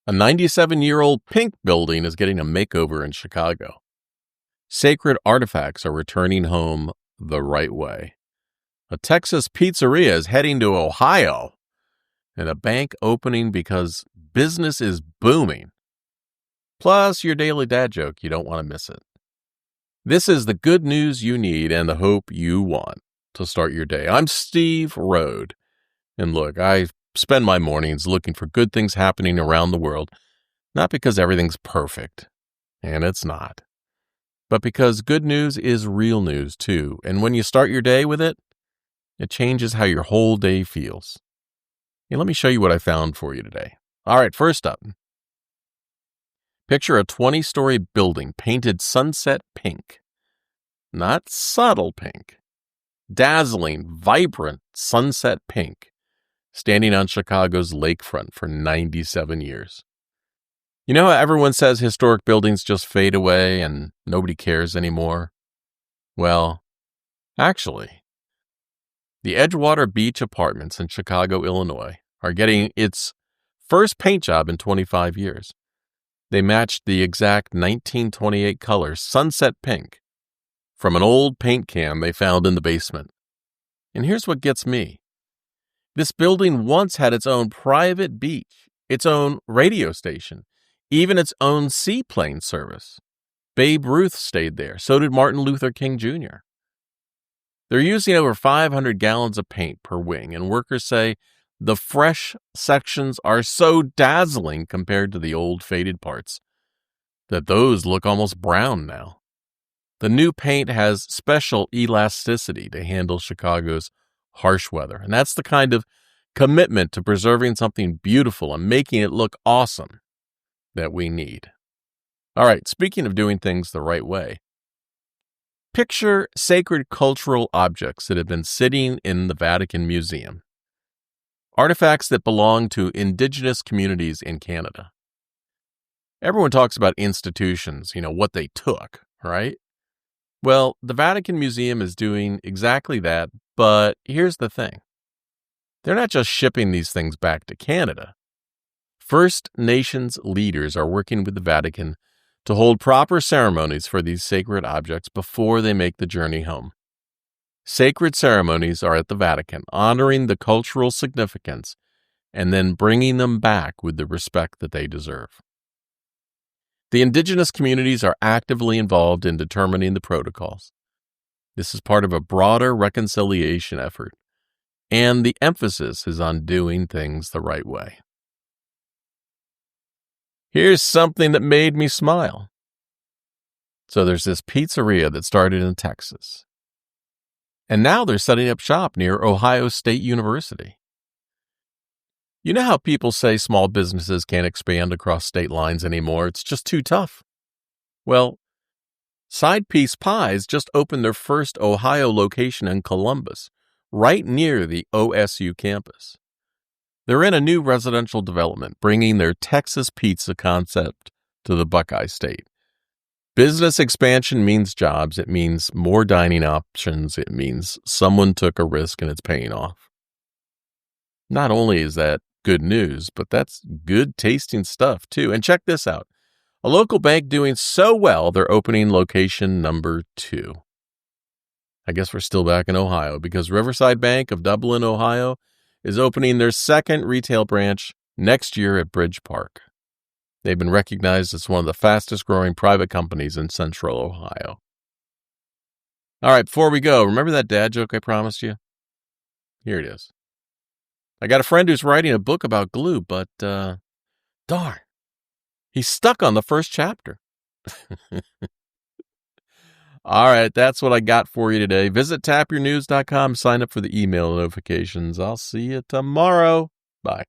A 97-year-old pink building is getting a makeover in Chicago. Sacred artifacts are returning home the right way. A Texas pizzeria is heading to Ohio. And a bank opening because business is booming. Plus, your daily dad joke. You don't want to miss it. This is the good news you need and the hope you want to start your day. I'm Steve Rhode. And look, I spend my mornings looking for good things happening around the world, not because everything's perfect, and it's not, but because good news is real news too. And when you start your day with it, it changes how your whole day feels. Hey, let me show you what I found for you today. All right, first up, picture a 20-story building painted sunset pink. Not subtle pink. Dazzling, vibrant sunset pink, standing on Chicago's lakefront for 97 years. You know how everyone says historic buildings just fade away and nobody cares anymore? Well, actually, the Edgewater Beach Apartments in Chicago, Illinois, are getting its first paint job in 25 years. They matched the exact 1928 color sunset pink from an old paint can they found in the basement. And here's what gets me. This building once had its own private beach, its own radio station, even its own seaplane service. Babe Ruth stayed there. So did Martin Luther King Jr. They're using over 500 gallons of paint per wing, and workers say the fresh sections are so dazzling compared to the old faded parts that those look almost brown now. The new paint has special elasticity to handle Chicago's harsh weather, and that's the kind of commitment to preserving something beautiful and making it look awesome that we need. All right, speaking of doing things the right way, picture sacred cultural objects that have been sitting in the Vatican Museum. Artifacts that belong to indigenous communities in Canada. Everyone talks about institutions, what they took, right? Well, the Vatican Museum is doing exactly that, but here's the thing. They're not just shipping these things back to Canada. First Nations leaders are working with the Vatican to hold proper ceremonies for these sacred objects before they make the journey home. Sacred ceremonies are at the Vatican, honoring the cultural significance and then bringing them back with the respect that they deserve. The indigenous communities are actively involved in determining the protocols. This is part of a broader reconciliation effort, and the emphasis is on doing things the right way. Here's something that made me smile. So there's this pizzeria that started in Texas, and now they're setting up shop near Ohio State University. You know how people say small businesses can't expand across state lines anymore? It's just too tough. Well, Side Piece Pies just opened their first Ohio location in Columbus, right near the OSU campus. They're in a new residential development, bringing their Texas pizza concept to the Buckeye State. Business expansion means jobs. It means more dining options. It means someone took a risk and it's paying off. Not only is that good news, but that's good tasting stuff too. And check this out. A local bank doing so well, they're opening location number 2. I guess we're still back in Ohio because Riverside Bank of Dublin, Ohio is opening their second retail branch next year at Bridge Park. They've been recognized as one of the fastest growing private companies in Central Ohio. All right, before we go, remember that dad joke I promised you? Here it is. I got a friend who's writing a book about glue, but darn, he's stuck on the first chapter. All right, that's what I got for you today. Visit tapyournews.com, sign up for the email notifications. I'll see you tomorrow. Bye.